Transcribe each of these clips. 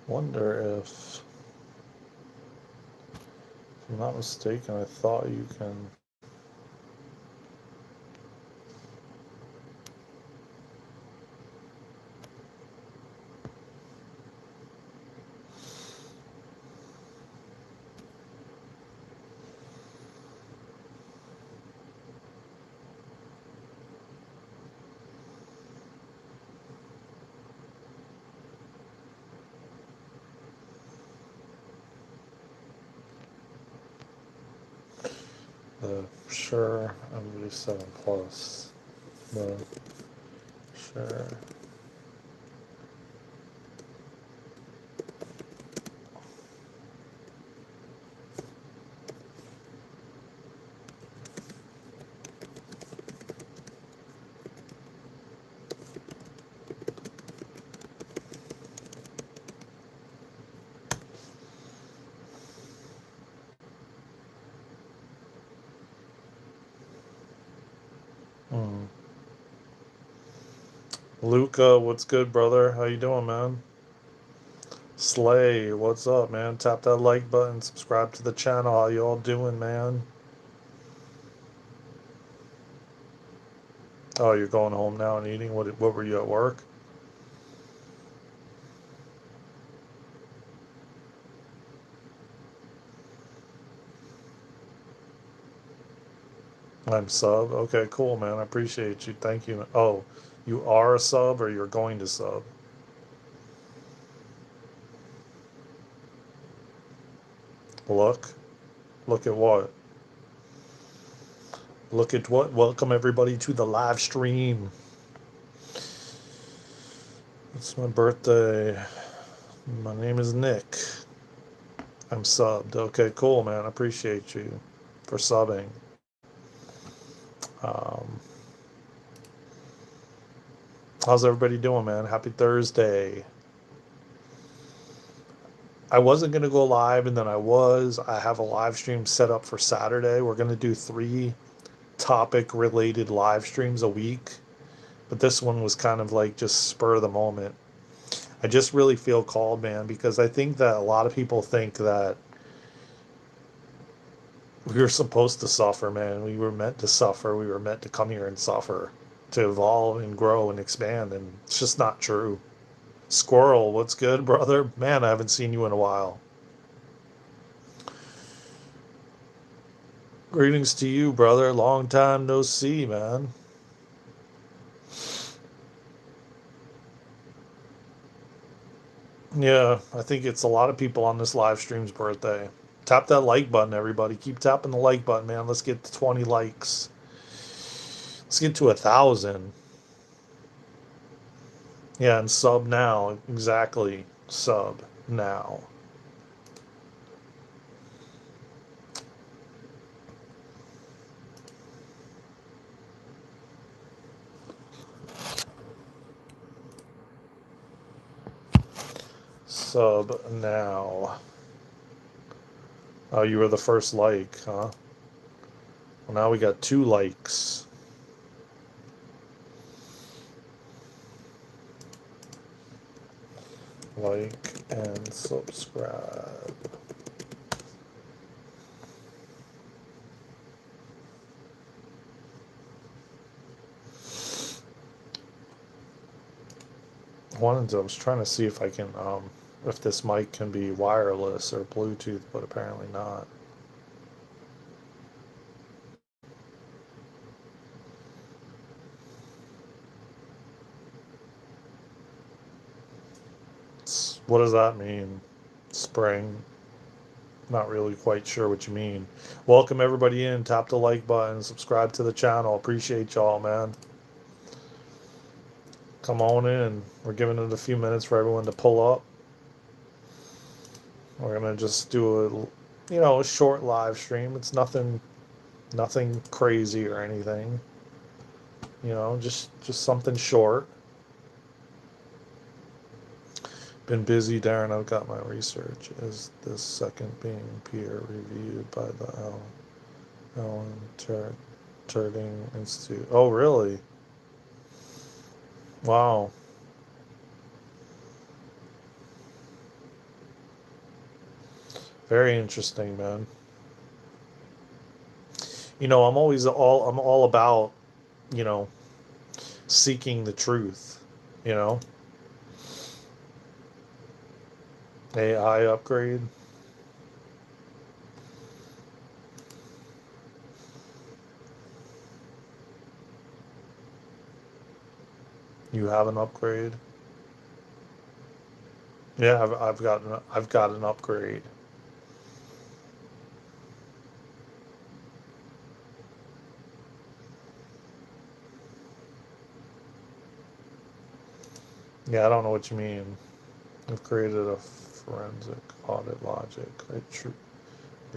Wonder if I'm not mistaken, I thought you can. Sure, I'm 7 plus. The sure. Luca, what's good, brother? How you doing, man? Slay, what's up, man? Tap that like button, subscribe to the channel. How you all doing, man? Oh, you're going home now and eating? What were you at work? I'm sub. Okay, cool, man. I appreciate you. Thank you. Oh, you are a sub or you're going to sub? Look. Look at what? Look at what? Welcome everybody to the live stream. It's my birthday. My name is Nick. I'm subbed. Okay, cool, man. I appreciate you for subbing. Um, how's everybody doing, man? Happy Thursday. I wasn't going to go live, and then I was. I have a live stream set up for Saturday. We're going to do 3 topic related live streams a week, but this one was kind of like just spur of the moment. I just really feel called, man, because I think that a lot of people think that we were supposed to suffer, man. We were meant to suffer. We were meant to come here and suffer, to evolve and grow and expand, and it's just not true. Squirrel, what's good, brother? Man, I haven't seen you in a while. Greetings to you, brother. Long time no see, man. Yeah, I think it's a lot of people on this live stream's birthday. Tap that like button, everybody. Keep tapping the like button, man. Let's get to 20 likes. Let's get to 1,000. Yeah, and sub now. Exactly. Sub now. Sub now. Oh, you were the first like, huh? Well, now we got 2 likes. like, and subscribe. I was trying to see if I can, if this mic can be wireless or Bluetooth, but apparently not. What does that mean? Spring? Not really quite sure what you mean. Welcome everybody in. Tap the like button. Subscribe to the channel. Appreciate y'all, man. Come on in. We're giving it a few minutes for everyone to pull up. We're gonna just do a short live stream. It's nothing crazy or anything. Just something short. Been busy, Darren. I've got my research. Is this second being peer reviewed by the Alan Turing Institute? Oh, really? Wow. Very interesting, man. I'm all about, you know, seeking the truth, you know. AI upgrade. You have an upgrade? Yeah, I've got an upgrade. Yeah, I don't know what you mean. I've created a forensic audit logic, a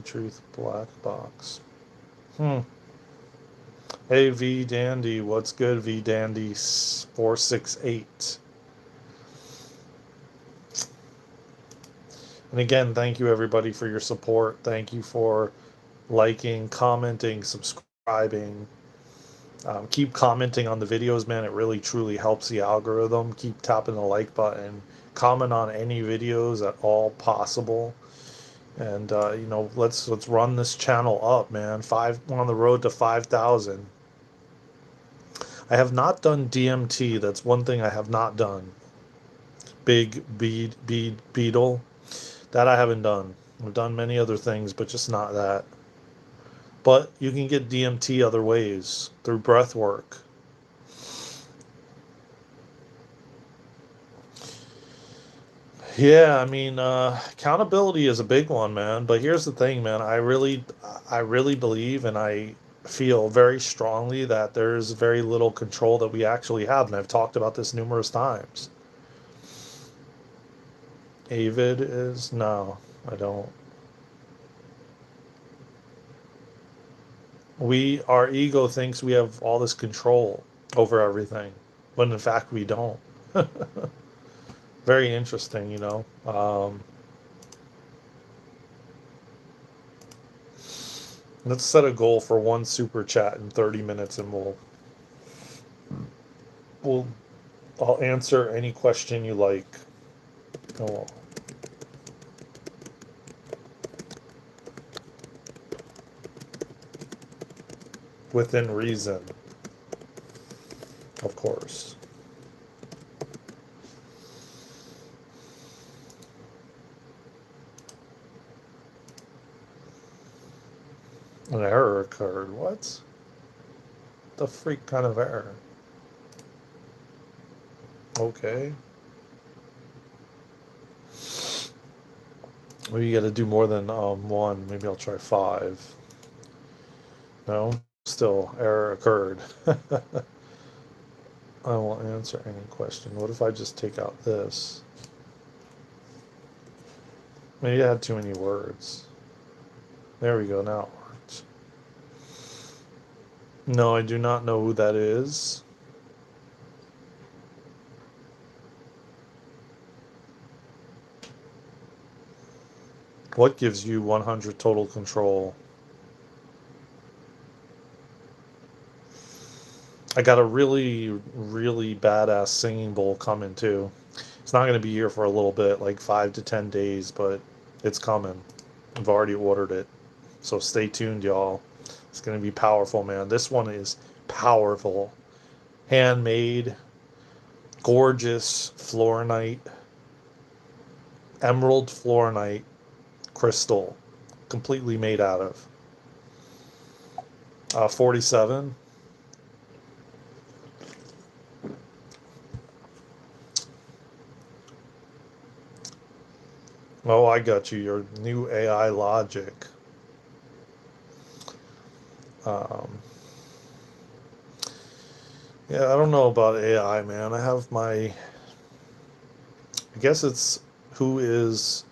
truth black box. Hey V Dandy, what's good? V Dandy 468. And again, thank you everybody for your support. Thank you for liking, commenting, subscribing. Keep commenting on the videos, man. It really truly helps the algorithm. Keep tapping the like button. Comment on any videos at all possible. And let's run this channel up, man. We're on the road to 5,000. I have not done DMT. That's one thing I have not done. Big beetle. That I haven't done. I've done many other things, but just not that. But you can get DMT other ways through breath work. Yeah, I mean, accountability is a big one, man. But here's the thing, man. I really believe and I feel very strongly that there's very little control that we actually have. And I've talked about this numerous times. Avid is? No, I don't. Our ego thinks we have all this control over everything, when in fact we don't. Very interesting, let's set a goal for one super chat in 30 minutes and we'll I'll answer any question you like. Oh, within reason, of course. An error occurred. What? The freak kind of error? Okay. Maybe you got to do more than one. Maybe I'll try 5. No, still error occurred. I won't answer any question. What if I just take out this? Maybe I had too many words. There we go. Now it worked. No, I do not know who that is. What gives you 100 total control? I got a really, really badass singing bowl coming too. It's not going to be here for a little bit, like 5 to 10 days, but it's coming. I've already ordered it. So stay tuned, y'all. It's going to be powerful, man. This one is powerful. Handmade, gorgeous fluorite, emerald fluorite crystal, completely made out of. 47. Oh, I got you. Your new AI logic. Um, yeah, I don't know about AI, man. I have my. I guess it's who is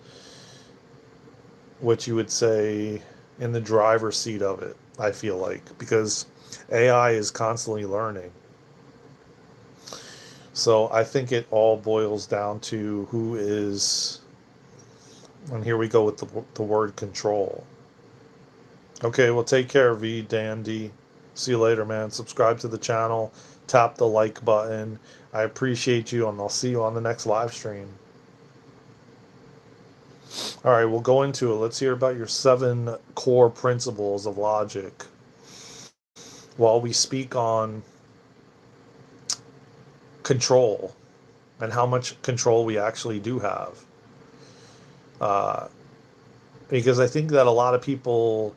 what you would say in the driver's seat of it, I feel like, because AI is constantly learning. So I think it all boils down to who is, and here we go with the word control. Okay, well, take care, V Dandy. See you later, man. Subscribe to the channel, tap the like button. I appreciate you, and I'll see you on the next live stream. All right, we'll go into it. Let's hear about your 7 core principles of logic while we speak on control and how much control we actually do have. Uh, because I think that a lot of people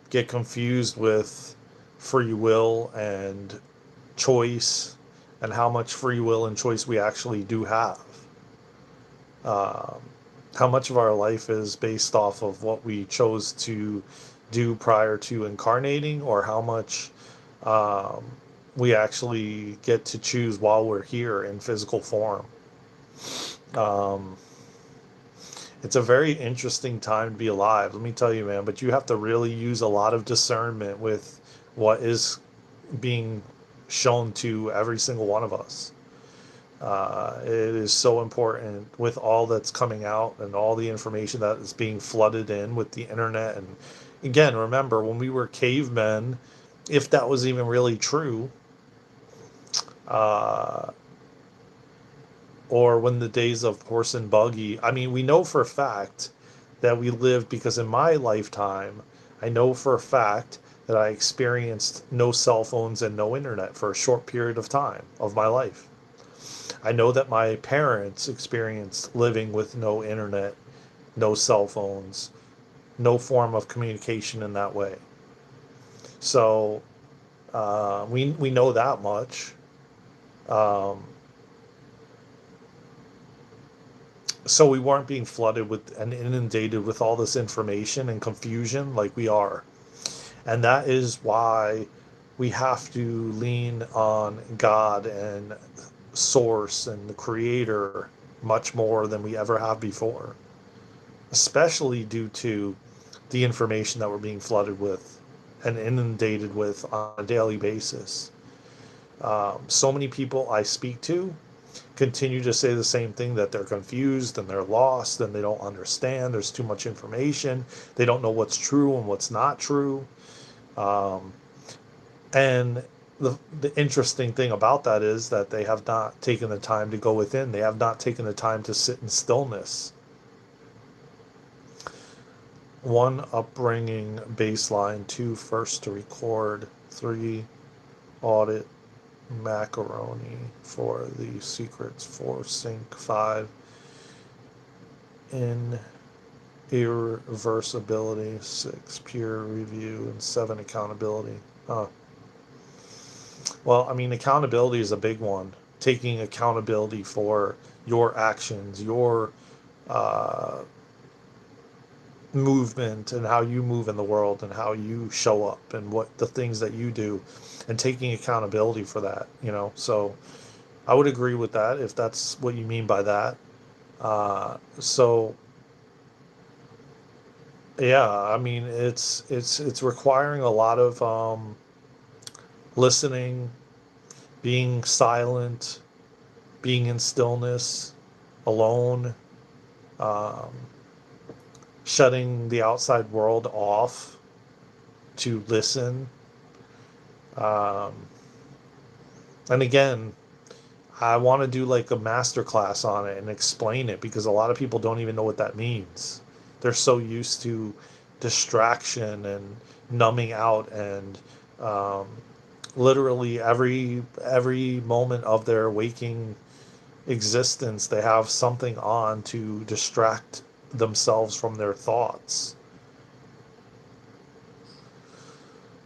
get confused with free will and choice and how much free will and choice we actually do have. Um, how much of our life is based off of what we chose to do prior to incarnating, or how much um, we actually get to choose while we're here in physical form. Um, it's a very interesting time to be alive, let me tell you, man, but you have to really use a lot of discernment with what is being shown to every single one of us. It is so important with all that's coming out and all the information that is being flooded in with the internet. And again, remember when we were cavemen, if that was even really true, uh, or when the days of horse and buggy, I mean, we know for a fact that we lived, because in my lifetime, I know for a fact that I experienced no cell phones and no internet for a short period of time of my life. I know that my parents experienced living with no internet, no cell phones, no form of communication in that way. So we know that much. Um, so we weren't being flooded with and inundated with all this information and confusion like we are. And that is why we have to lean on God and source and the creator much more than we ever have before, especially due to the information that we're being flooded with and inundated with on a daily basis. So many people I speak to continue to say the same thing, that they're confused and they're lost and they don't understand. There's too much information. They don't know what's true and what's not true. Um, and the interesting thing about that is that they have not taken the time to go within. They have not taken the time to sit in stillness. 1, upbringing baseline. 2, first to record. 3, audit macaroni. 4, the secrets. 4, sync. 5, in irreversibility. 6, peer review. And 7, accountability. Well, I mean, accountability is a big one. Taking accountability for your actions, your uh, movement, and how you move in the world, and how you show up, and what the things that you do, and taking accountability for that. So I would agree with that if that's what you mean by that. So yeah, I mean, it's requiring a lot of listening, being silent, being in stillness, alone, um, shutting the outside world off to listen. Um, and again, I want to do like a master class on it and explain it, because a lot of people don't even know what that means. They're so used to distraction and numbing out, and um, literally every moment of their waking existence they have something on to distract themselves from their thoughts,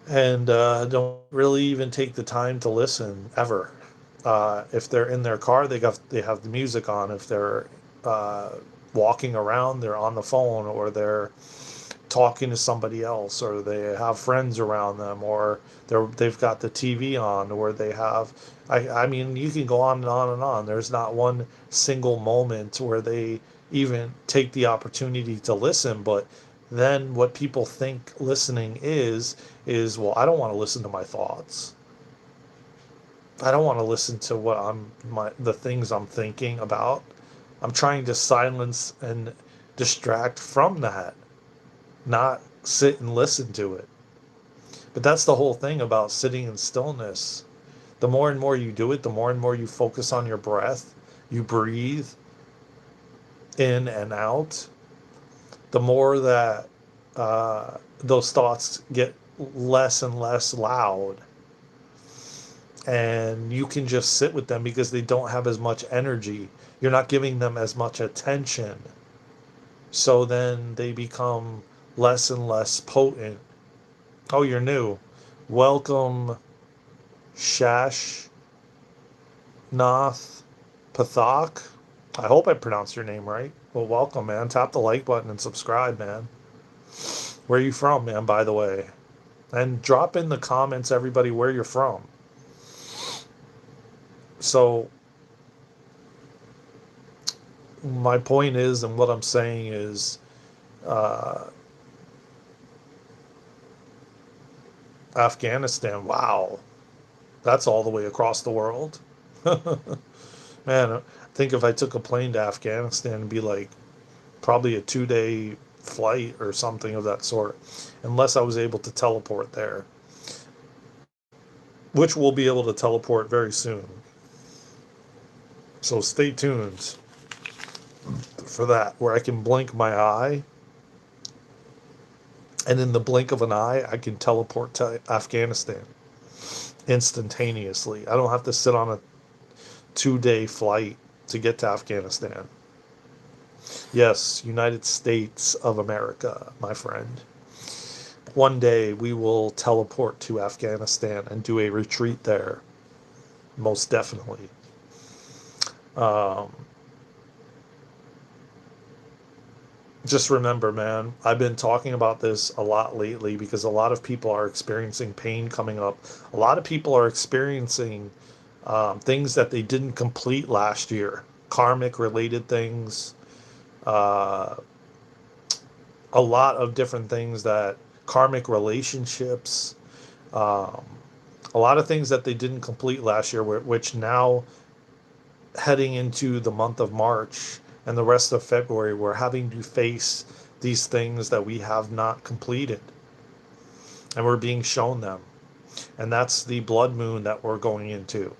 and don't really even take the time to listen ever. If they're in their car, they have the music on. If they're uh, walking around, they're on the phone, or they're talking to somebody else, or they have friends around them, or they've got the TV on, or they have. I mean, you can go on and on and on. There's not one single moment where they even take the opportunity to listen. But then what people think listening is, well, I don't want to listen to my thoughts. I don't want to listen to what the things I'm thinking about. I'm trying to silence and distract from that, not sit and listen to it. But that's the whole thing about sitting in stillness. The more and more you do it, the more and more you focus on your breath, you breathe in and out, the more that those thoughts get less and less loud. And you can just sit with them because they don't have as much energy. You're not giving them as much attention. So then they become less and less potent. Oh, you're new. Welcome, Shash Nath Pathak. I hope I pronounced your name right. Well, welcome, man. Tap the like button and subscribe, man. Where are you from, man, by the way? And drop in the comments, everybody, where you're from. So, my point is, and what I'm saying is, uh, Afghanistan, wow, that's all the way across the world. Man, I think if I took a plane to Afghanistan, it'd be like probably a 2 day flight or something of that sort, unless I was able to teleport there, which we'll be able to teleport very soon. So stay tuned for that, where I can blink my eye, and in the blink of an eye, I can teleport to Afghanistan instantaneously. I don't have to sit on a 2 day flight to get to Afghanistan. Yes, United States of America, my friend. One day we will teleport to Afghanistan and do a retreat there. Most definitely. Um, just remember, man, I've been talking about this a lot lately because a lot of people are experiencing pain coming up. A lot of people are experiencing things that they didn't complete last year, karmic related things, uh, a lot of different things, that karmic relationships, um, a lot of things that they didn't complete last year, which now heading into the month of March and the rest of February, we're having to face these things that we have not completed, and we're being shown them. And that's the blood moon that we're going into.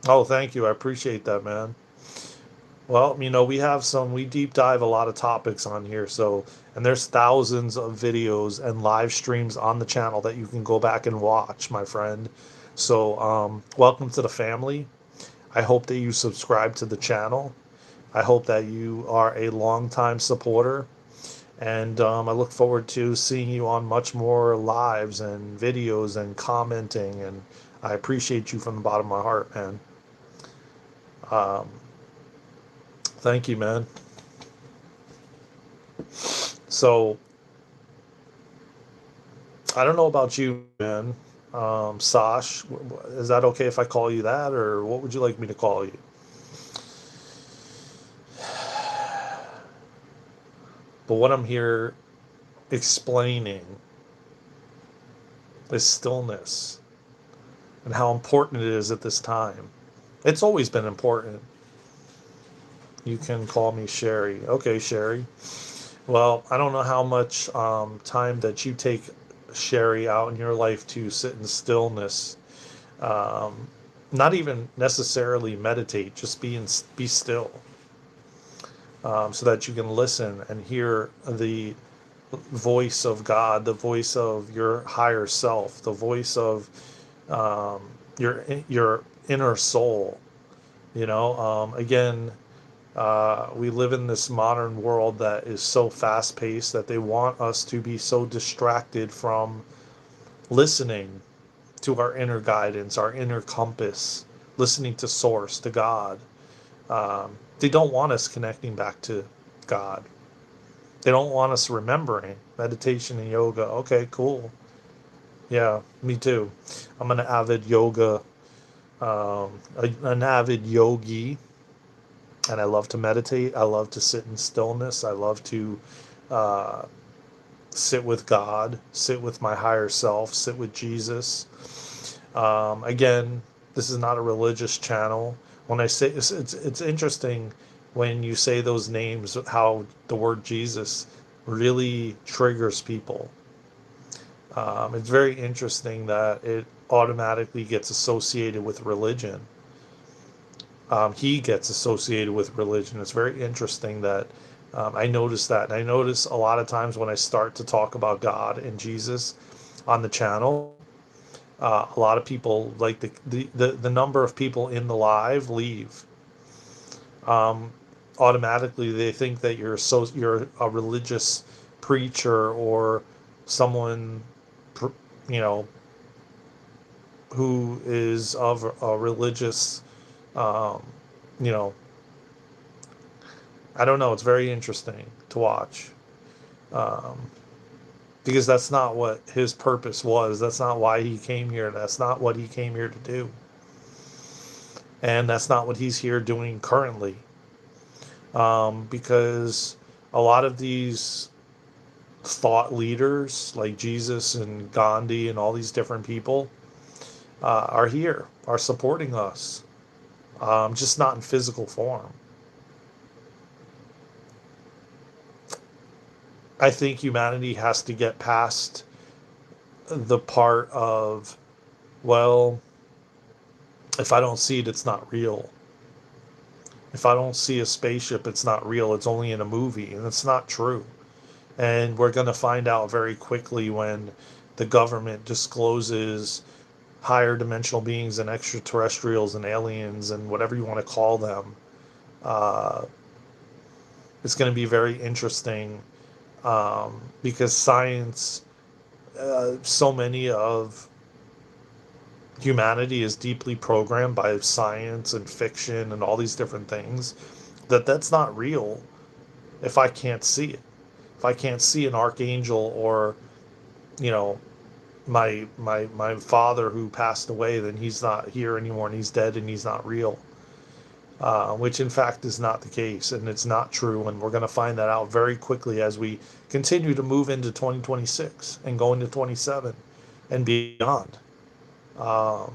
Oh, thank you. I appreciate that, man. Well, we deep dive a lot of topics on here. So, and there's thousands of videos and live streams on the channel that you can go back and watch, my friend. So, welcome to the family. I hope that you subscribe to the channel. I hope that you are a longtime supporter. And I look forward to seeing you on much more lives and videos and commenting. And I appreciate you from the bottom of my heart, man. Um, thank you, man. So, I don't know about you, man. Sash, is that okay if I call you that, or what would you like me to call you? But what I'm here explaining is stillness and how important it is at this time. It's always been important. You can call me Sherry. Okay, Sherry. Well, I don't know how much time that you take, Sherry, out in your life to sit in stillness. Um, not even necessarily meditate, just be still, so that you can listen and hear the voice of God, the voice of your higher self, the voice of um, your inner soul. Again, we live in this modern world that is so fast paced that they want us to be so distracted from listening to our inner guidance, our inner compass, listening to Source, to God. They don't want us connecting back to God. They don't want us remembering meditation and yoga. Okay, cool. Yeah, me too. I'm an avid yoga, an avid yogi, and I love to meditate. I love to sit in stillness. I love to uh, sit with God, sit with my higher self, sit with Jesus. Again, this is not a religious channel. When I say it's interesting when you say those names, how the word Jesus really triggers people. It's very interesting that it automatically gets associated with religion. He gets associated with religion. It's very interesting that I notice that. And I notice a lot of times when I start to talk about God and Jesus on the channel, a lot of people, like the number of people in the live leave. Um, Automatically, they think that you're a religious preacher or someone, you know, who is of a religious, um, you know, I don't know. It's very interesting to watch, um, because that's not what his purpose was. That's not why he came here. That's not what he came here to do. And that's not what he's here doing currently. Because a lot of these thought leaders, like Jesus and Gandhi and all these different people, are here, are supporting us, just not in physical form. I think humanity has to get past the part of, well, if I don't see it, it's not real. If I don't see a spaceship, it's not real. It's only in a movie, and it's not true. And we're going to find out very quickly when the government discloses higher dimensional beings and extraterrestrials and aliens and whatever you want to call them. Uh, it's going to be very interesting, because science, so many of humanity is deeply programmed by science and fiction and all these different things, that's not real if I can't see it. If I can't see an archangel or, you know, my father who passed away, then he's not here anymore and he's dead and he's not real. Which in fact is not the case, and it's not true, and we're going to find that out very quickly as we continue to move into 2026 and go into 27 and beyond. Um,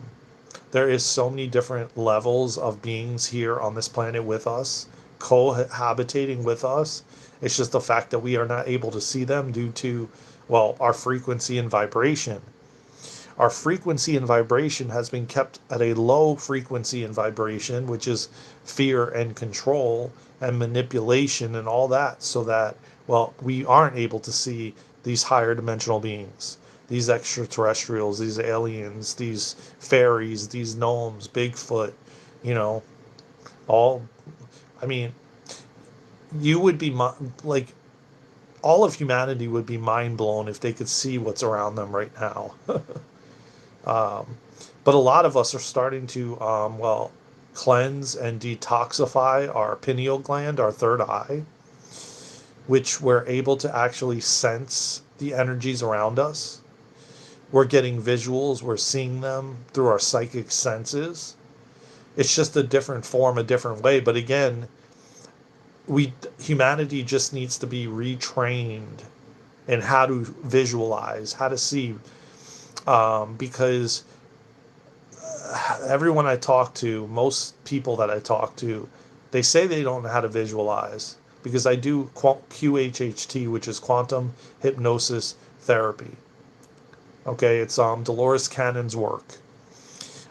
there is so many different levels of beings here on this planet with us, cohabitating with us. It's just the fact that we are not able to see them due to, well, our frequency and vibration. Our frequency and vibration has been kept at a low frequency and vibration, which is fear and control and manipulation and all that, so that, well, we aren't able to see these higher dimensional beings, these extraterrestrials, these aliens, these fairies, these gnomes, Bigfoot, you know, all, I mean, you would be like, all of humanity would be mind blown if they could see what's around them right now. Um, but a lot of us are starting to, well, cleanse and detoxify our pineal gland, our third eye, which we're able to actually sense the energies around us. We're getting visuals, we're seeing them through our psychic senses. It's just a different form, a different way. But again, humanity just needs to be retrained in how to visualize, how to see, because everyone I talk to, most people that I talk to, they say they don't know how to visualize, because I do QHHT, which is quantum hypnosis therapy. Okay, it's Dolores Cannon's work.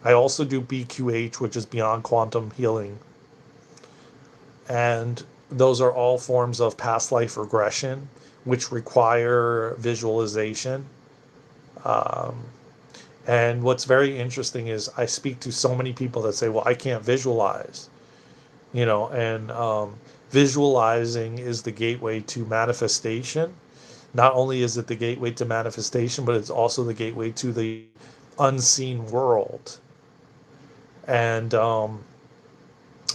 I also do BQH, which is Beyond Quantum Healing. And those are all forms of past life regression, which require visualization. Um, and what's very interesting is I speak to so many people that say, well, I can't visualize, and visualizing is the gateway to manifestation. Not only is it the gateway to manifestation, but it's also the gateway to the unseen world. And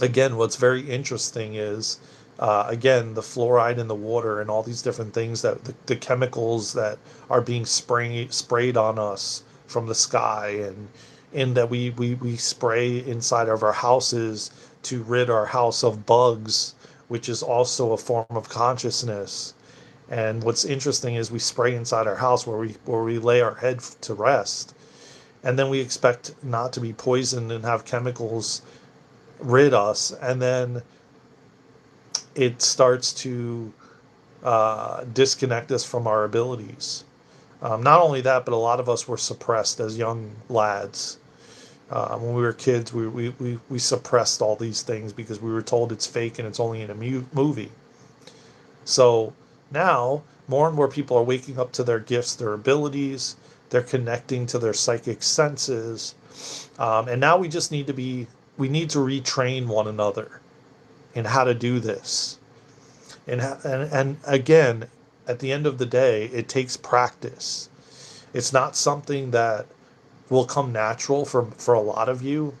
again, what's very interesting is, again, the fluoride in the water and all these different things that the chemicals that are being sprayed on us from the sky, and in that we spray inside of our houses to rid our house of bugs, which is also a form of consciousness. And what's interesting is we spray inside our house where we lay our head to rest, and then we expect not to be poisoned and have chemicals rid us, and then it starts to disconnect us from our abilities. Not only that, but a lot of us were suppressed as young lads. When we were kids, we suppressed all these things because we were told it's fake and it's only in a movie. So now more and more people are waking up to their gifts, their abilities. They're connecting to their psychic senses. And now we need to retrain one another in how to do this. And again, at the end of the day, it takes practice. It's not something that will come natural for a lot of you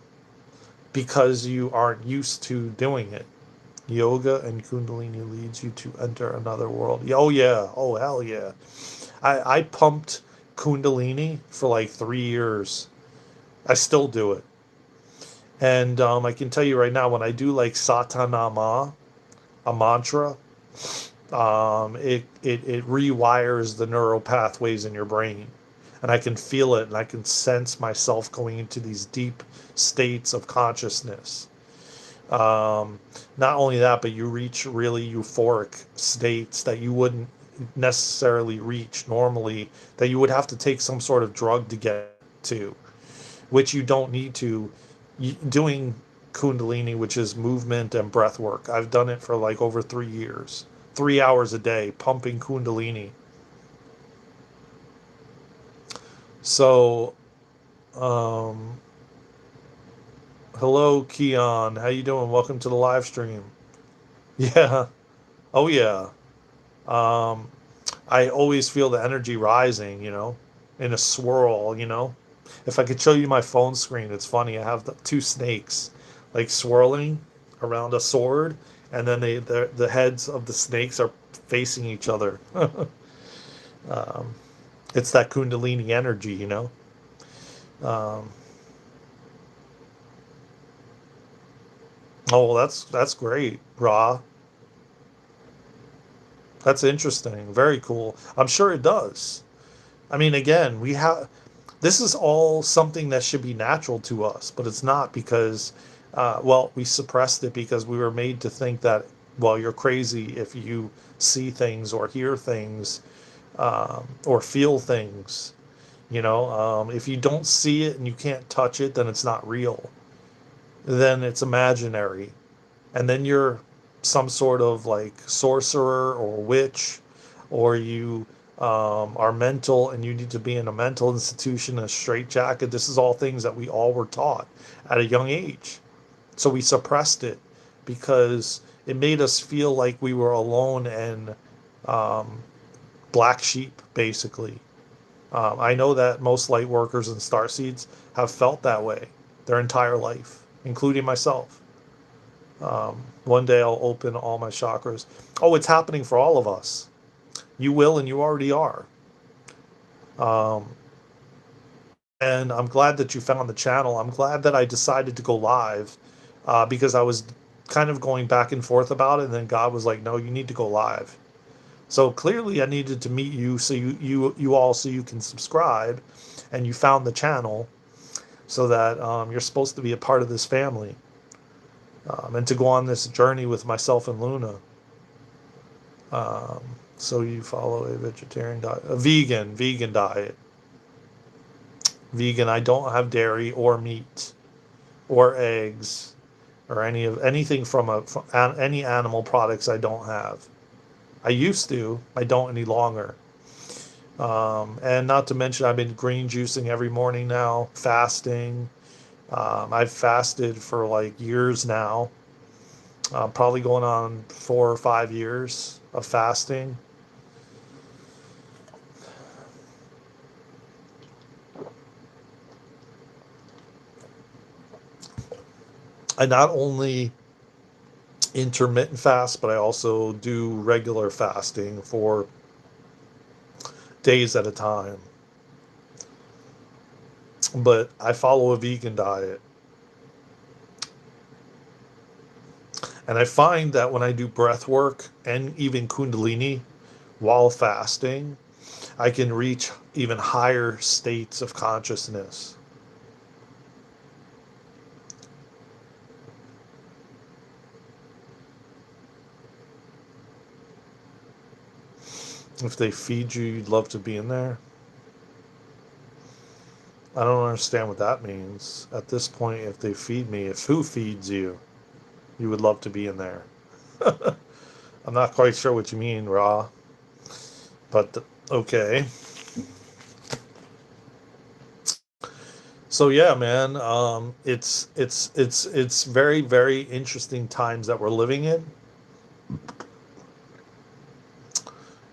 because you aren't used to doing it. Yoga and Kundalini leads you to enter another world. Oh yeah, oh hell yeah. I pumped Kundalini for like 3 years. I still do it. And I can tell you right now, when I do like Satanama, a mantra, it rewires the neural pathways in your brain. And I can feel it, and I can sense myself going into these deep states of consciousness. Not only that, but you reach really euphoric states that you wouldn't necessarily reach normally, that you would have to take some sort of drug to get to, which you don't need to. Doing Kundalini, which is movement and breath work, I've done it for like over 3 years, 3 hours a day, pumping Kundalini. So, um, hello, Keon. How you doing? Welcome to the live stream. Yeah. Oh, yeah. Um, I always feel the energy rising, in a swirl. If I could show you my phone screen, it's funny. I have the two snakes like swirling around a sword, and then the heads of the snakes are facing each other. um, it's that Kundalini energy. Um, oh, well, that's great, Ra. That's interesting. Very cool. I'm sure it does. I mean, again, this is all something that should be natural to us, but it's not because, well, we suppressed it because we were made to think that, well, you're crazy if you see things or hear things, or feel things. If you don't see it and you can't touch it, then it's not real. Then it's imaginary. And then you're some sort of like sorcerer or witch, or you are mental and you need to be in a mental institution, a straitjacket. This is all things that we all were taught at a young age. So we suppressed it because it made us feel like we were alone and um, black sheep, basically. I know that most light workers and starseeds have felt that way their entire life, including myself. One day I'll open all my chakras. Oh, it's happening for all of us. You will, and you already are. Um, and I'm glad that you found the channel. I'm glad that I decided to go live, because I was kind of going back and forth about it, and then God was like, "No, you need to go live." So clearly, I needed to meet you, so so you can subscribe, and you found the channel, so that you're supposed to be a part of this family, and to go on this journey with myself and Luna. Um, so you follow a vegetarian diet, a vegan diet. vegan. I don't have dairy or meat or eggs or anything from any animal products. I don't have. I used to. I don't any longer. And not to mention, I've been green juicing every morning now, fasting. I've fasted for like years now, probably going on 4 or 5 years of fasting. I not only intermittent fast, but I also do regular fasting for days at a time. But I follow a vegan diet. And I find that when I do breath work and even Kundalini while fasting, I can reach even higher states of consciousness. If they feed you, you'd love to be in there. I don't understand what that means. At this point, if they feed me, if who feeds you, you would love to be in there. I'm not quite sure what you mean, Ra, but okay. So yeah, man, it's very very interesting times that we're living in.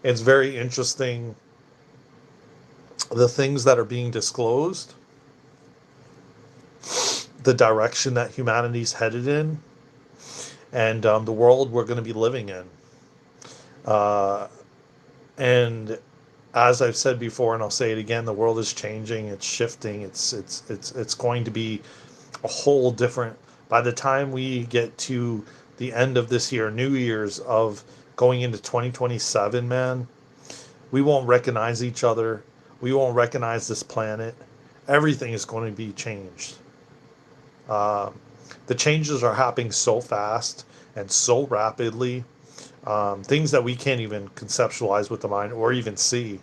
It's very interesting the things that are being disclosed, the direction that humanity's headed in, and the world we're going to be living in. Uh, and as I've said before, and I'll say it again, the world is changing. It's shifting. It's going to be a whole different. By the time we get to the end of this year, New Year's of going into 2027, man, we won't recognize each other. We won't recognize this planet. Everything is going to be changed. Um, the changes are happening so fast and so rapidly. Things that we can't even conceptualize with the mind or even see.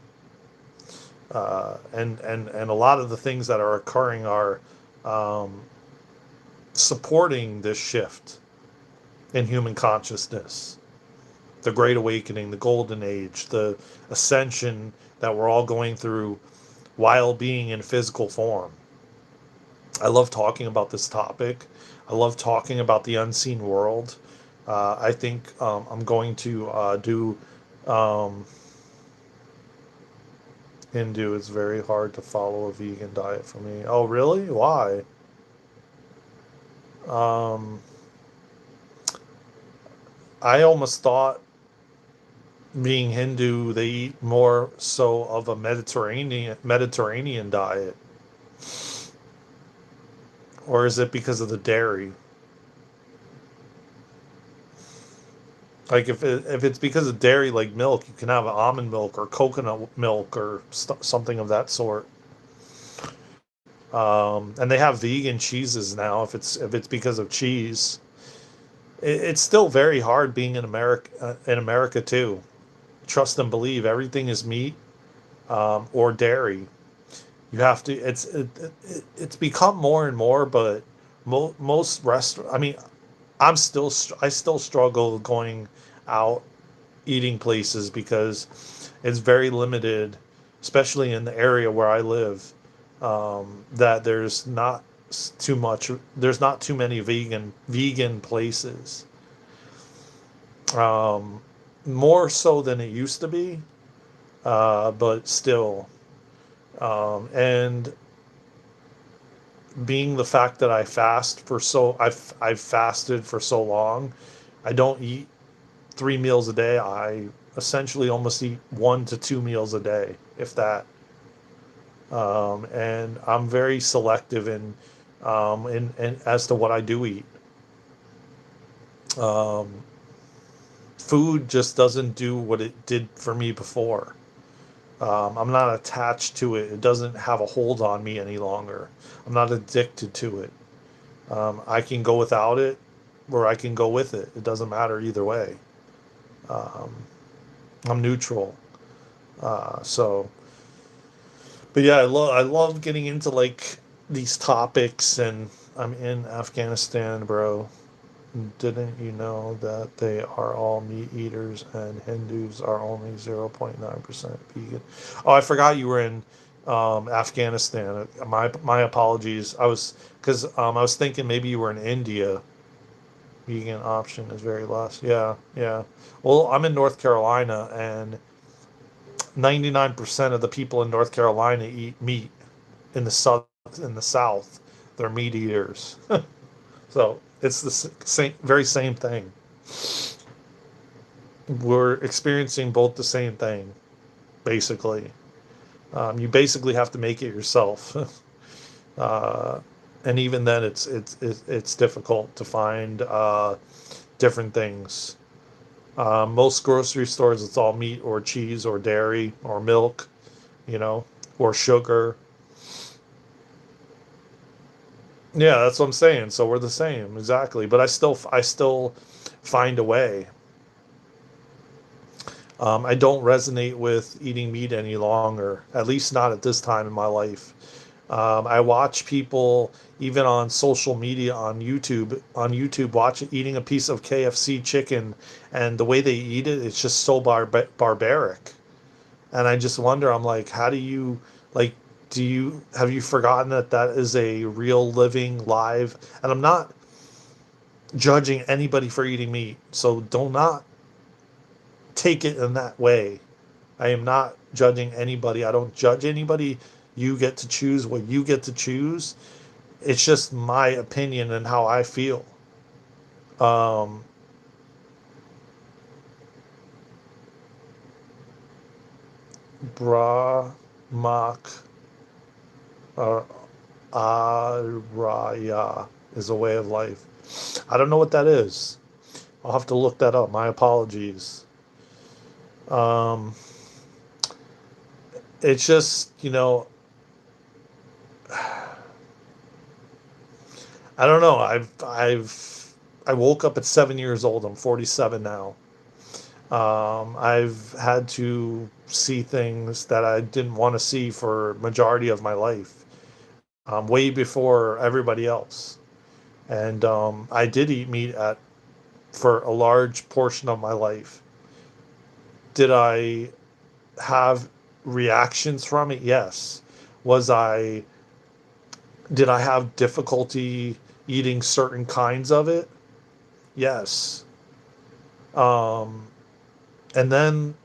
And a lot of the things that are occurring are um, supporting this shift in human consciousness, the Great Awakening, the Golden Age, the ascension that we're all going through while being in physical form. I love talking about this topic. I love talking about the unseen world. I think I'm going to do um, Hindu. It's very hard to follow a vegan diet for me. Oh, really? Why? Um, I almost thought being Hindu, they eat more so of a Mediterranean diet, or is it because of the dairy? Like if it's because of dairy, like milk, you can have almond milk or coconut milk or something of that sort. And they have vegan cheeses now. If it's because of cheese, it's still very hard being in America. In America too, trust and believe everything is meat or dairy. You have to. It's become more and more, but most restaurant. I mean, I still struggle going out eating places because it's very limited, especially in the area where I live. That there's not too many vegan places. Um, More so than it used to be, but still. And being the fact that I've fasted for so long, I don't eat 3 meals a day. I essentially almost eat 1 to 2 meals a day, if that. And I'm very selective in as to what I do eat. Um, Food just doesn't do what it did for me before. I'm not attached to it. It doesn't have a hold on me any longer. I'm not addicted to it. I can go without it, or I can go with it. It doesn't matter either way. Um, I'm neutral. So But yeah, I love getting into like these topics, and I'm in Afghanistan, bro. Didn't you know that they are all meat eaters and Hindus are only 0.9% vegan? Oh, I forgot you were in Afghanistan. My apologies. I was thinking maybe you were in India. Vegan option is very less. Yeah, yeah. Well, I'm in North Carolina, and 99% of the people in North Carolina eat meat. In the south, in the South, they're meat eaters. So it's the same, very same thing. We're experiencing both the same thing, basically. You basically have to make it yourself, uh, and even then, it's difficult to find different things. Most grocery stores, it's all meat or cheese or dairy or milk, you know, or sugar. Yeah, that's what I'm saying. So we're the same, exactly. But I still find a way. I don't resonate with eating meat any longer, at least not at this time in my life. I watch people even on social media on YouTube watch eating a piece of KFC chicken, and the way they eat it, it's just so barbaric. And I just wonder, I'm like, how do you like? Do you have you forgotten that that is a real living live? And I'm not judging anybody for eating meat, so do not take it in that way. I am not judging anybody. I don't judge anybody. You get to choose what you get to choose. It's just my opinion and how I feel. Um, Brahmak uh, Araya is a way of life. I don't know what that is. I'll have to look that up. My apologies. Um, it's just, I don't know. I woke up at 7 years old. I'm 47 now. I've had to see things that I didn't want to see for majority of my life, way before everybody else. And I did eat meat at for a large portion of my life. Did I have reactions from it? Yes. Was I did I have difficulty eating certain kinds of it? Yes. Um, and then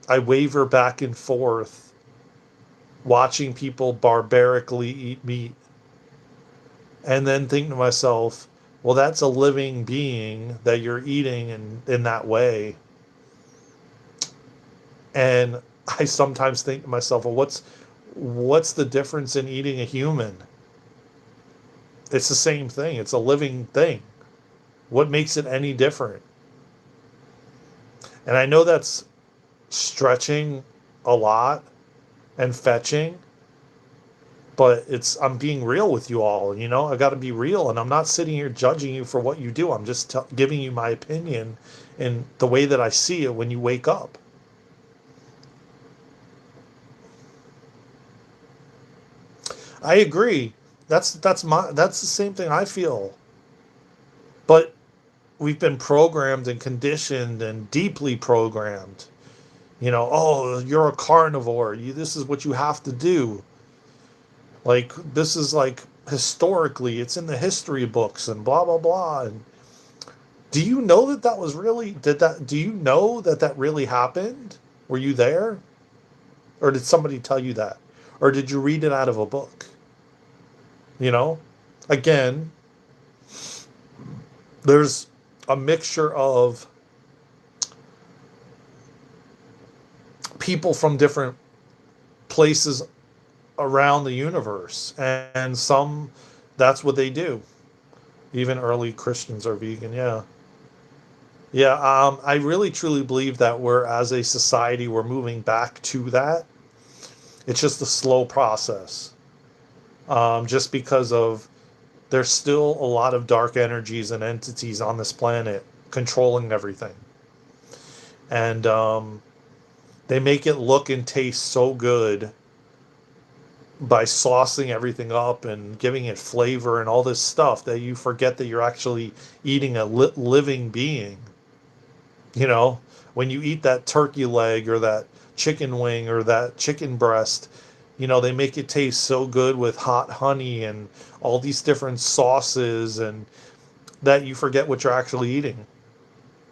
I waver back and forth watching people barbarically eat meat, and then think to myself, well, that's a living being that you're eating in that way. And I sometimes think to myself, well, what's the difference in eating a human? It's the same thing. It's a living thing. What makes it any different? And I know that's stretching a lot and fetching, but I'm being real with you all. I got to be real, and I'm not sitting here judging you for what you do. I'm just giving you my opinion and the way that I see it when you wake up. I agree. That's the same thing I feel. But we've been programmed and conditioned and deeply programmed. Oh, you're a carnivore. This is what you have to do. Like, this is like historically, it's in the history books and blah blah blah. And do you know that that was really did that? Do you know that that really happened? Were you there, or did somebody tell you that, or did you read it out of a book? You know, again, there's a mixture of people from different places around the universe, and some that's what they do. Even early Christians are vegan. Yeah. Yeah, I really truly believe that we're, as a society, we're moving back to that. It's just a slow process, just because of there's still a lot of dark energies and entities on this planet controlling everything, and they make it look and taste so good by saucing everything up and giving it flavor and all this stuff that you forget that you're actually eating a living being. You know, when you eat that turkey leg or that chicken wing or that chicken breast, they make it taste so good with hot honey and all these different sauces, and that you forget what you're actually eating,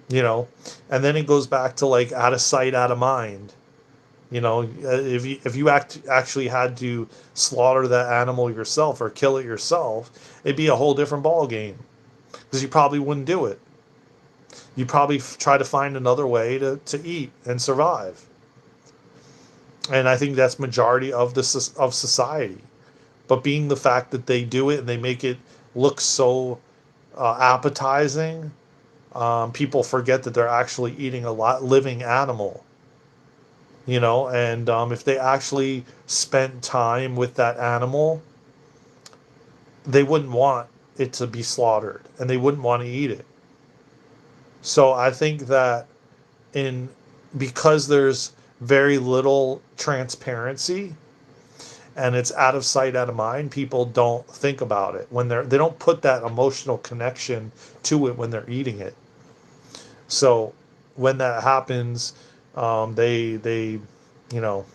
you know. And then it goes back to like out of sight, out of mind. If you actually had to slaughter that animal yourself or kill it yourself, it'd be a whole different ball game because you probably wouldn't do it. You'd probably try to find another way to eat and survive. And I think that's majority of society. But being the fact that they do it and they make it look so appetizing, people forget that they're actually eating a living animal. And if they actually spent time with that animal, they wouldn't want it to be slaughtered and they wouldn't want to eat it. So I think that in because there's very little transparency and it's out of sight, out of mind, people don't think about it when they don't put that emotional connection to it when they're eating it. So when that happens, they you know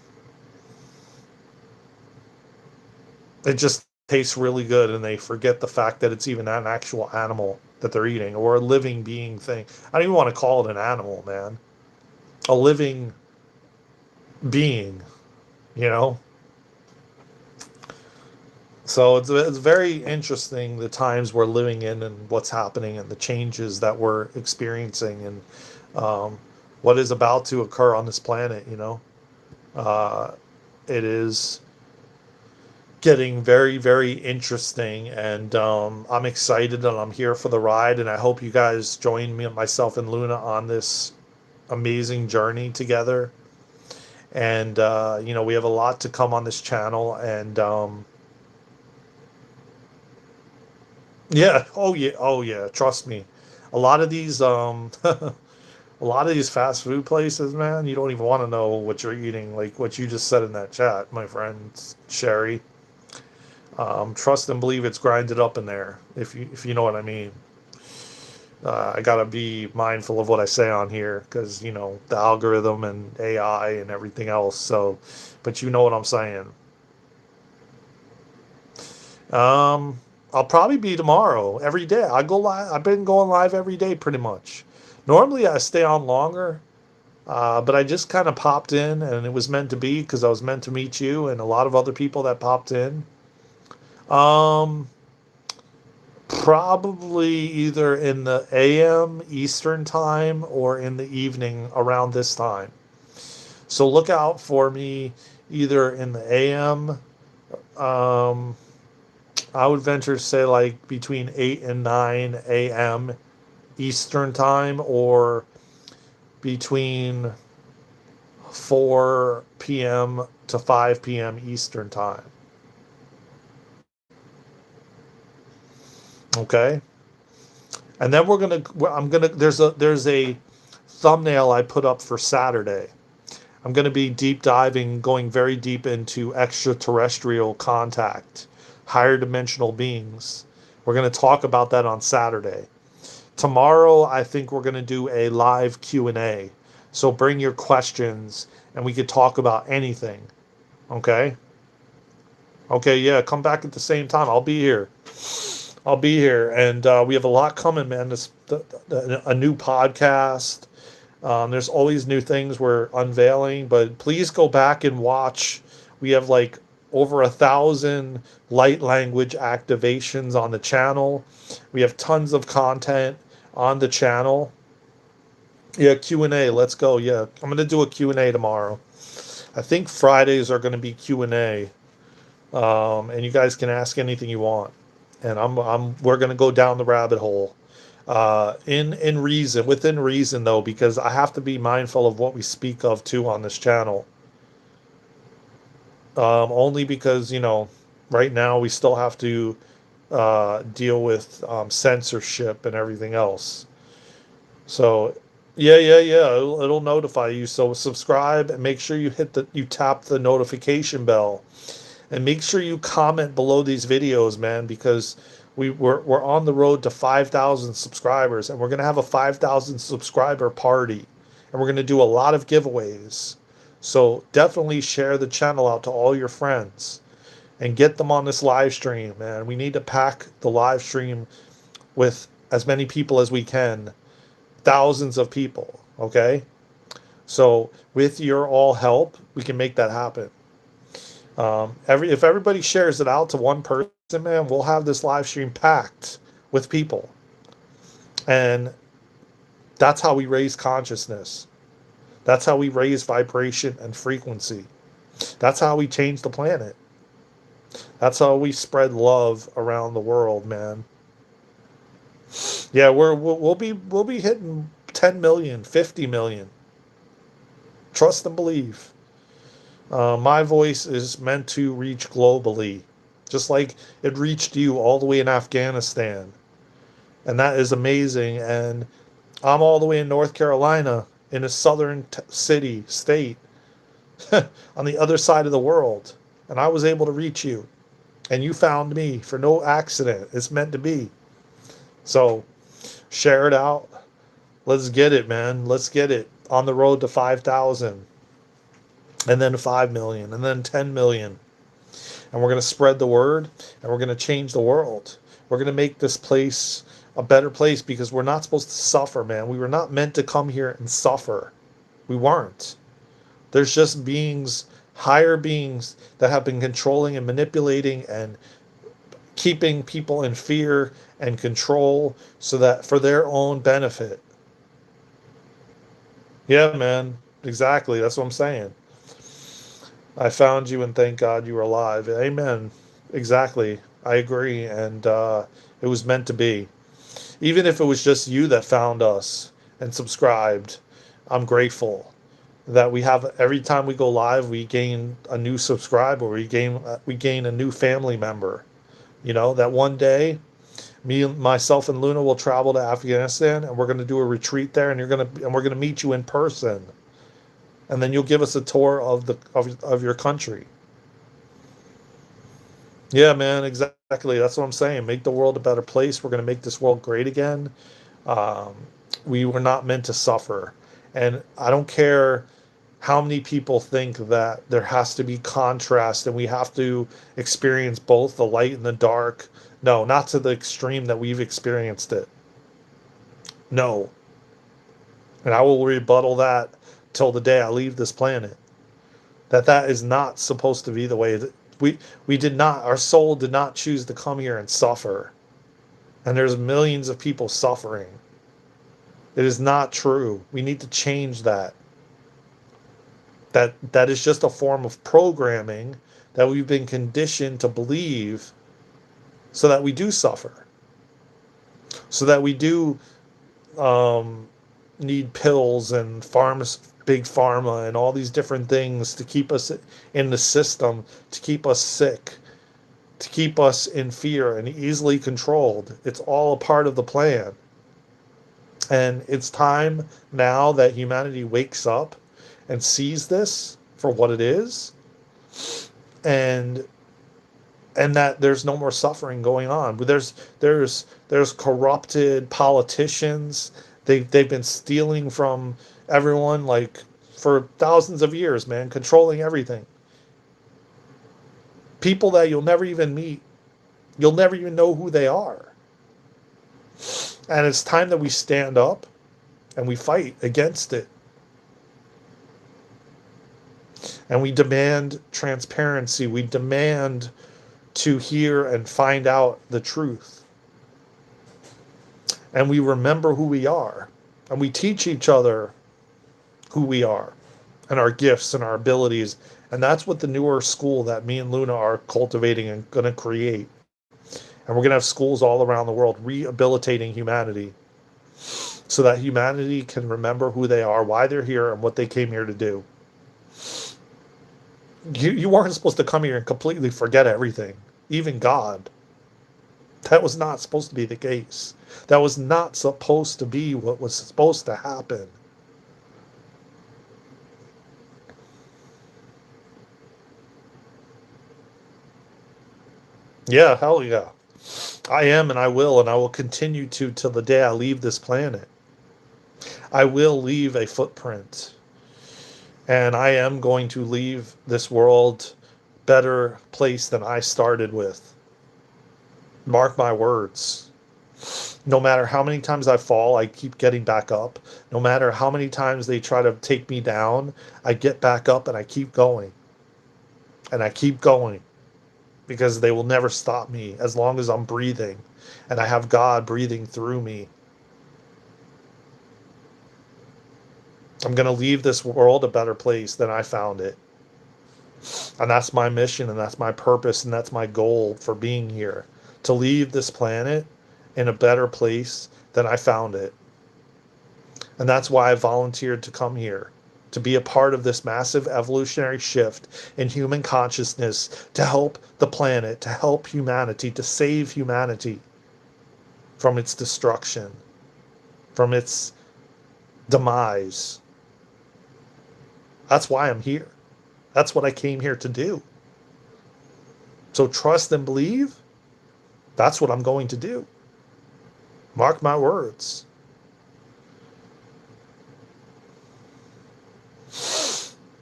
it just tastes really good, and they forget the fact that it's even an actual animal that they're eating or a living being thing. I don't even want to call it an animal, man. A living being, you know. So it's very interesting the times we're living in and what's happening and the changes that we're experiencing and what is about to occur on this planet. Uh, it is getting very, very interesting, and I'm excited and I'm here for the ride. And I hope you guys join me, myself, and Luna on this amazing journey together. And we have a lot to come on this channel, and yeah, oh yeah, oh yeah, trust me. A lot of these a lot of these fast food places, man, you don't even want to know what you're eating, like what you just said in that chat, my friend Sherry. Trust and believe it's grinded up in there, if you know what I mean. I gotta be mindful of what I say on here because the algorithm and AI and everything else. So, but you know what I'm saying. Um, I'll probably be tomorrow every day. I go live. I've been going live every day pretty much. Normally I stay on longer, but I just kind of popped in, and it was meant to be because I was meant to meet you and a lot of other people that popped in. Um, Probably either in the AM Eastern time or in the evening around this time. So look out for me either in the AM. Um, I would venture to say like between 8 and 9 a.m. Eastern time, or between 4 p.m. to 5 p.m. Eastern time. Okay? And then there's a thumbnail I put up for Saturday. I'm going to be deep diving, going very deep into extraterrestrial contact, higher dimensional beings. We're going to talk about that on Saturday. Tomorrow, I think we're going to do a live Q&A. So bring your questions and we could talk about anything. Okay? Okay, yeah, come back at the same time. I'll be here. I'll be here. And we have a lot coming, man. A new podcast. There's always new things we're unveiling, but please go back and watch. We have like over 1,000 light language activations on the channel. We have tons of content on the channel. Yeah, Q&A. Let's go. Yeah, I'm going to do a Q&A tomorrow. I think Fridays are going to be Q&A. And you guys can ask anything you want. And we're going to go down the rabbit hole. In reason, within reason though, because I have to be mindful of what we speak of too on this channel. Only because, right now we still have to deal with censorship and everything else. So, yeah. It'll notify you. So subscribe and make sure you tap the notification bell. And make sure you comment below these videos, man, because we're on the road to 5,000 subscribers, and we're going to have a 5,000 subscriber party, and we're going to do a lot of giveaways. So definitely share the channel out to all your friends and get them on this live stream, man. We need to pack the live stream with as many people as we can, thousands of people, okay? So with your all help, we can make that happen. If everybody shares it out to one person, man, we'll have this live stream packed with people. And that's how we raise consciousness. That's how we raise vibration and frequency. That's how we change the planet. That's how we spread love around the world, man. Yeah, we'll be hitting 10 million, 50 million. Trust and believe. My voice is meant to reach globally, just like it reached you all the way in Afghanistan. And that is amazing. And I'm all the way in North Carolina, in a southern state, on the other side of the world. And I was able to reach you. And you found me for no accident. It's meant to be. So share it out. Let's get it, man. Let's get it on the road to 5,000. And then 5 million. And then 10 million. And we're going to spread the word. And we're going to change the world. We're going to make this place a better place, because we're not supposed to suffer, man. We were not meant to come here and suffer. We weren't. There's just beings, higher beings, that have been controlling and manipulating and keeping people in fear and control, so that for their own benefit. Yeah, man. Exactly. That's what I'm saying. I found you, and thank God you were alive. Amen. Exactly. I agree. And it was meant to be. Even if it was just you that found us and subscribed, I'm grateful that we have, every time we go live, we gain a new subscriber, we gain a new family member. You know, that one day, myself and Luna will travel to Afghanistan, and we're going to do a retreat there, and we're going to meet you in person. And then you'll give us a tour of your country. Yeah, man, exactly. That's what I'm saying. Make the world a better place. We're going to make this world great again. Um, we were not meant to suffer. And I don't care how many people think that there has to be contrast and we have to experience both the light and the dark. No, not to the extreme that we've experienced it. No. And I will rebuttal that till the day I leave this planet. That is not supposed to be the way that we did not, our soul did not choose to come here and suffer. And there's millions of people suffering. It is not true. We need to change that. That is just a form of programming that we've been conditioned to believe, so that we do suffer. So that we do need pills and big pharma and all these different things to keep us in the system, to keep us sick, to keep us in fear and easily controlled. It's all a part of the plan. And it's time now that humanity wakes up and sees this for what it is, and that there's no more suffering going on. But there's corrupted politicians. They've been stealing from everyone, like, for thousands of years, man, controlling everything. People that you'll never even meet. You'll never even know who they are. And it's time that we stand up and we fight against it. And we demand transparency. We demand to hear and find out the truth. And we remember who we are. And we teach each other who we are and our gifts and our abilities. And that's what the newer school that me and Luna are cultivating and going to create. And we're going to have schools all around the world rehabilitating humanity, so that humanity can remember who they are, why they're here, and what they came here to do. You weren't supposed to come here and completely forget everything, even God. That was not supposed to be the case. That was not supposed to be what was supposed to happen. Yeah, hell yeah. I am and I will continue to till the day I leave this planet. I will leave a footprint. And I am going to leave this world better place than I started with. Mark my words. No matter how many times I fall, I keep getting back up. No matter how many times they try to take me down, I get back up and I keep going. And I keep going because they will never stop me as long as I'm breathing and I have God breathing through me. I'm going to leave this world a better place than I found it. And that's my mission and that's my purpose and that's my goal for being here, to leave this planet in a better place than I found it. And that's why I volunteered to come here, to be a part of this massive evolutionary shift in human consciousness, to help the planet, to help humanity, to save humanity from its destruction, from its demise. That's why I'm here. That's what I came here to do. So trust and believe, that's what I'm going to do. Mark my words.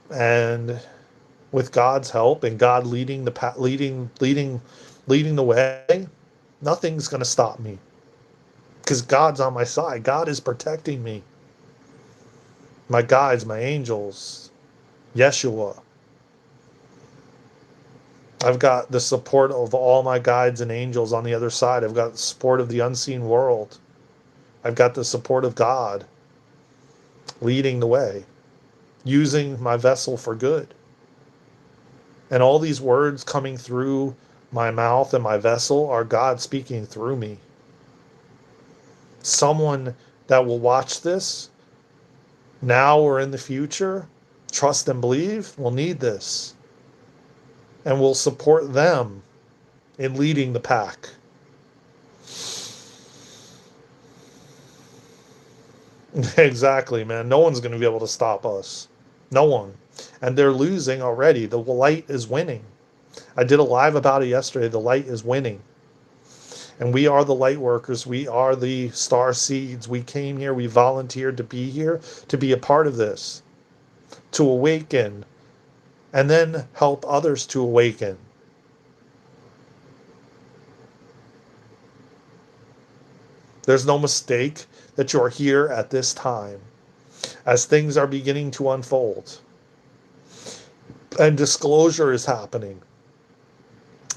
And with God's help and God leading the way, nothing's going to stop me. Because God's on my side. God is protecting me. My guides, my angels, Yeshua. I've got the support of all my guides and angels on the other side. I've got the support of the unseen world. I've got the support of God leading the way, using my vessel for good. And all these words coming through my mouth and my vessel are God speaking through me. Someone that will watch this now or in the future, trust and believe, will need this. And will support them in leading the pack. Exactly, man. No one's going to be able to stop us. No one. And they're losing already. The light is winning. I did a live about it yesterday. The light is winning. And we are the light workers. We are the star seeds. We came here. We volunteered to be here, to be a part of this, to awaken, and then help others to awaken. There's no mistake that you're here at this time as things are beginning to unfold. And disclosure is happening.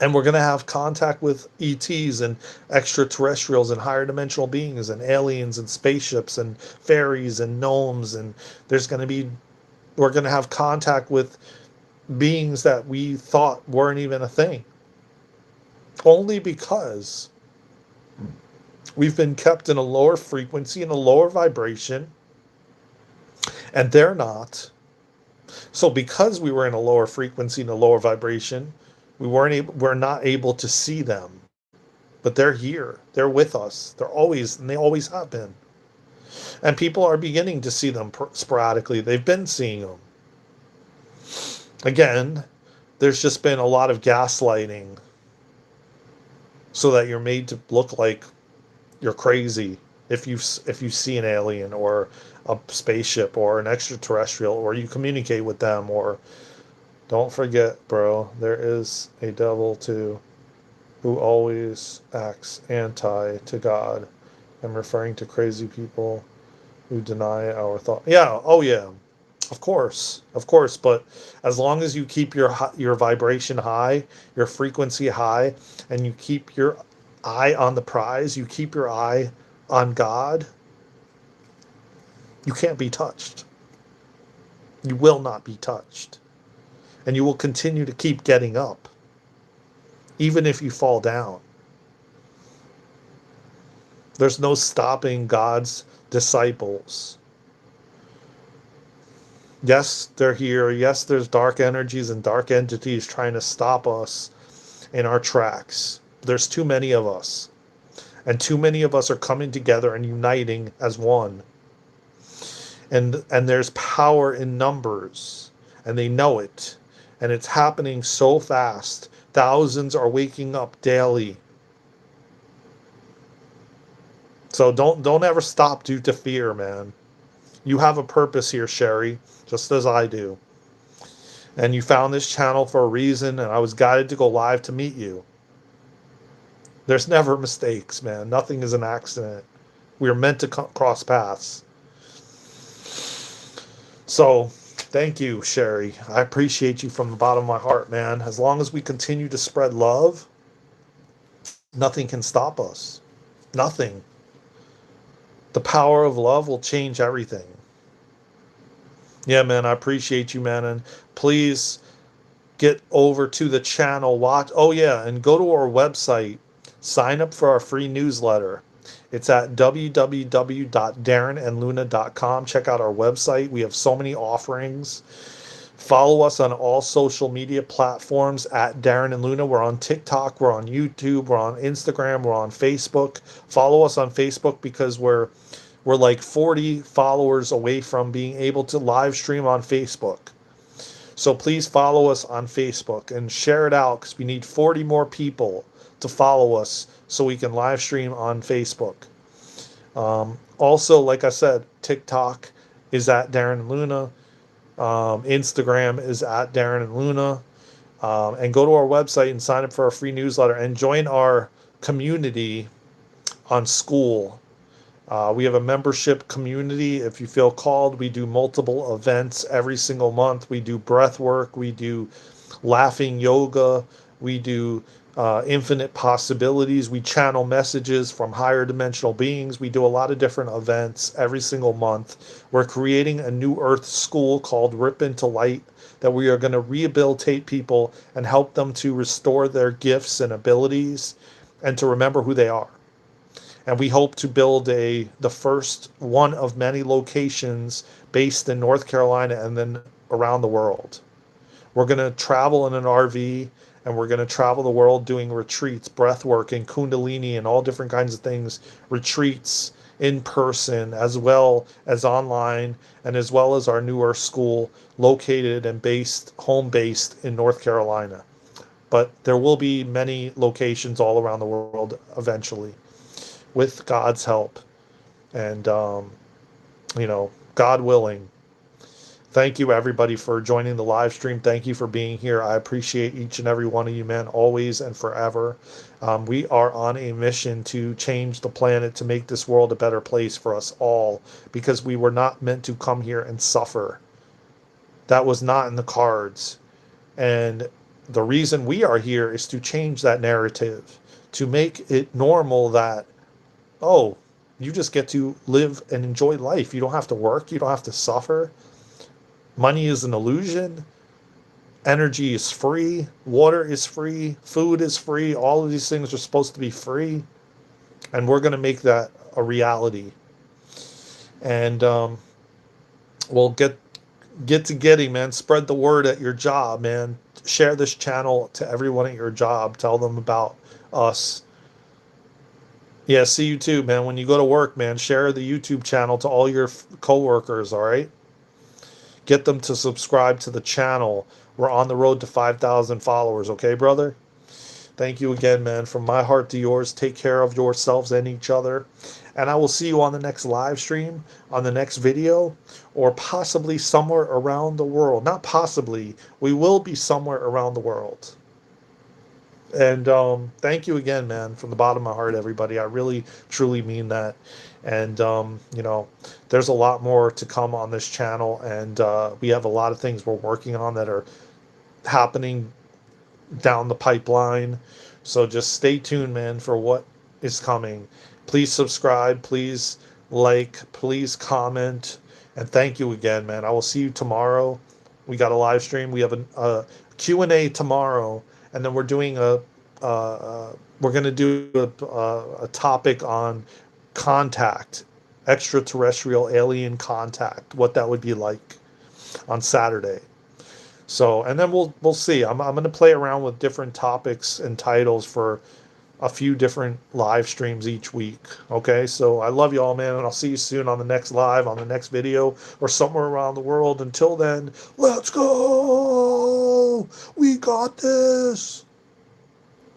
And we're going to have contact with ETs and extraterrestrials and higher dimensional beings and aliens and spaceships and fairies and gnomes. And we're going to have contact with beings that we thought weren't even a thing. Only because we've been kept in a lower frequency and a lower vibration, and they're not. So because we were in a lower frequency and a lower vibration, we're not able to see them. But they're here. They're with us. They always have been. And people are beginning to see them sporadically. They've been seeing them. Again, there's just been a lot of gaslighting so that you're made to look like you're crazy if you see an alien or a spaceship or an extraterrestrial, or you communicate with them. Or don't forget, bro, there is a devil too who always acts anti to God. I'm referring to crazy people who deny our thought. Yeah, oh yeah. Of course. But as long as you keep your vibration high, your frequency high, and you keep your eye on the prize, you keep your eye on God, you can't be touched. You will not be touched. And you will continue to keep getting up, even if you fall down. There's no stopping God's disciples. Yes, they're here. Yes, there's dark energies and dark entities trying to stop us in our tracks. There's too many of us. And too many of us are coming together and uniting as one. And there's power in numbers. And they know it. And it's happening so fast Thousands are waking up daily. So don't ever stop due to fear, man. You have a purpose here, Sherry, just as I do. And you found this channel for a reason, and I was guided to go live to meet you. There's never mistakes, man. Nothing is an accident. We are meant to cross paths. So, thank you, Sherry. I appreciate you from the bottom of my heart, man. As long as we continue to spread love, nothing can stop us. Nothing. The power of love will change everything. Yeah, man, I appreciate you, man. And please get over to the channel, watch. Oh, yeah, and go to our website. Sign up for our free newsletter. It's at www.darrenandluna.com. Check out our website. We have so many offerings. Follow us on all social media platforms at Darren and Luna. We're on TikTok, we're on YouTube, we're on Instagram, we're on Facebook. Follow us on Facebook because we're like 40 followers away from being able to live stream on Facebook. So please follow us on Facebook and share it out because we need 40 more people to follow us so we can live stream on Facebook. Also, like I said, TikTok is at Darren and Luna. Instagram is at Darren and Luna. And go to our website and sign up for our free newsletter and join our community on School. We have a membership community. If you feel called, we do multiple events every single month. We do breath work. We do laughing yoga. We do infinite possibilities. We channel messages from higher dimensional beings. We do a lot of different events every single month. We're creating a new earth school called Rip into Light that we are going to rehabilitate people and help them to restore their gifts and abilities and to remember who they are. And we hope to build the first one of many locations based in North Carolina and then around the world. We're going to travel in an RV and we're going to travel the world doing retreats, breath work, and kundalini and all different kinds of things, retreats in person as well as online, and as well as our new Earth School located and home based in North Carolina. But there will be many locations all around the world eventually with God's help and, God willing. Thank you, everybody, for joining the live stream. Thank you for being here. I appreciate each and every one of you, man, always and forever. We are on a mission to change the planet, to make this world a better place for us all, because we were not meant to come here and suffer. That was not in the cards. And the reason we are here is to change that narrative, to make it normal that, oh, you just get to live and enjoy life. You don't have to work. You don't have to suffer. Money is an illusion. Energy is free. Water is free. Food is free. All of these things are supposed to be free. And we're going to make that a reality. And we'll get to getting, man. Spread the word at your job, man. Share this channel to everyone at your job. Tell them about us. Yeah, see you too, man. When you go to work, man, share the YouTube channel to all your coworkers, all right? Get them to subscribe to the channel. We're on the road to 5,000 followers, okay, brother? Thank you again, man. From my heart to yours, take care of yourselves and each other. And I will see you on the next live stream, on the next video, or possibly somewhere around the world. Not possibly. We will be somewhere around the world. And thank you again, man, from the bottom of my heart, everybody. I really, truly mean that. And, there's a lot more to come on this channel. And we have a lot of things we're working on that are happening down the pipeline. So just stay tuned, man, for what is coming. Please subscribe. Please like. Please comment. And thank you again, man. I will see you tomorrow. We got a live stream. We have a Q&A tomorrow. And then we're doing we're going to do a topic on contact, extraterrestrial alien contact, what that would be like on Saturday. So, and then we'll see. I'm going to play around with different topics and titles for a few different live streams each week. Okay, so I love you all, man, and I'll see you soon on the next live, on the next video, or somewhere around the world. Until then, let's go. We got this.